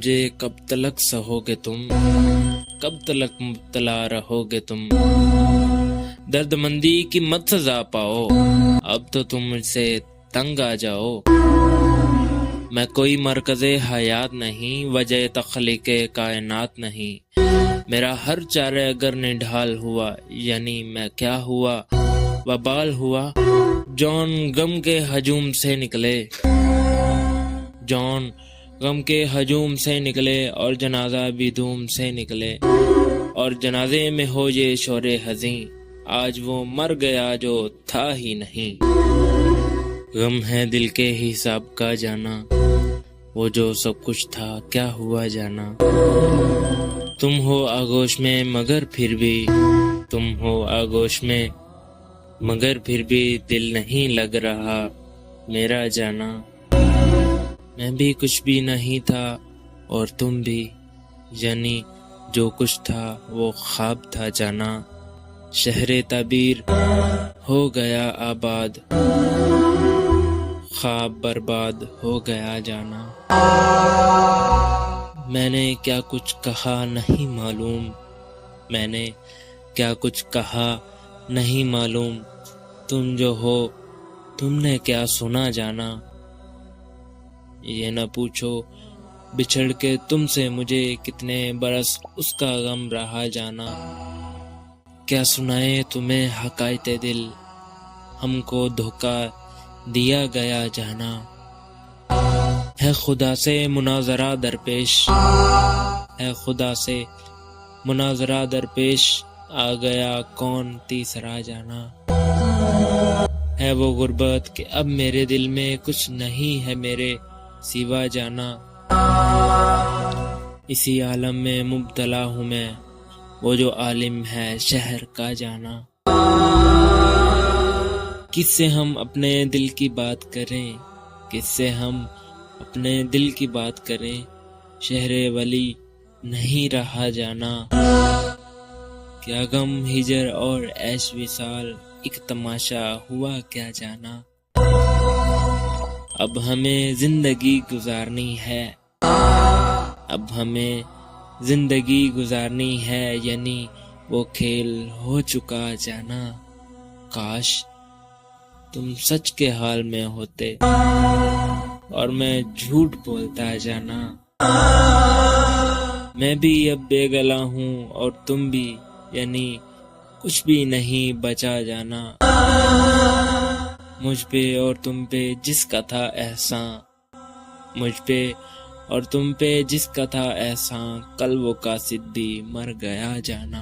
मुझे कब तलक सहोगे तुम, कब तलक मुब्तला रहोगे तुम। दर्दमंदी की मत सजा पाओ, अब तो तुम मुझसे तंग आ जाओ। मैं कोई मरकज़े हयात नहीं, वजह तख्लीक़े कायनात नहीं। मेरा हर चारे अगर निढाल हुआ, यानी मैं क्या हुआ, वबाल हुआ। जॉन गम के हजूम से निकले, जॉन गम के हजूम से निकले, और जनाजा भी धूम से निकले। और जनाजे में हो ये शोरे हज़ीं, आज वो मर गया जो था ही नहीं। गम है दिल के हिसाब का जाना, वो जो सब कुछ था क्या हुआ जाना। तुम हो आगोश में मगर फिर भी, तुम हो आगोश में मगर फिर भी दिल नहीं लग रहा मेरा जाना। मैं भी कुछ भी नहीं था और तुम भी, यानी जो कुछ था वो ख्वाब था जाना। शहरे ताबीर हो गया आबाद, ख्वाब बर्बाद हो गया जाना। मैंने क्या कुछ कहा नहीं मालूम, मैंने क्या कुछ कहा नहीं मालूम। तुम जो हो तुमने क्या सुना जाना। ये न पूछो बिछड़ के तुमसे मुझे कितने बरस उसका गम रहा जाना। क्या सुनाए तुम्हें हकायते दिल, हमको धोखा दिया गया जाना। है खुदा से मुनाजरा दरपेश, है खुदा से मुनाजरा दरपेश, आ गया कौन तीसरा जाना। है वो गुर्बत कि अब मेरे दिल में कुछ नहीं है मेरे सिवा जाना। इसी आलम में मुब्तला हूँ मैं, वो जो आलिम है शहर का जाना। किससे हम अपने दिल की बात करें, किससे हम अपने दिल की बात करें। शहरे वली नहीं रहा जाना। क्या गम हिजर और ऐश विसाल, एक तमाशा हुआ क्या जाना। अब हमें जिंदगी गुजारनी है, अब हमें जिंदगी गुजारनी है, यानी वो खेल हो चुका जाना। काश तुम सच के हाल में होते और मैं झूठ बोलता जाना। मैं भी अब बेगला हूँ और तुम भी, यानी कुछ भी नहीं बचा जाना। मुझ पे और तुम पे जिसका था एहसान, मुझ पे और तुम पे जिसका था एहसान, कल वो कासिद भी मर गया जाना।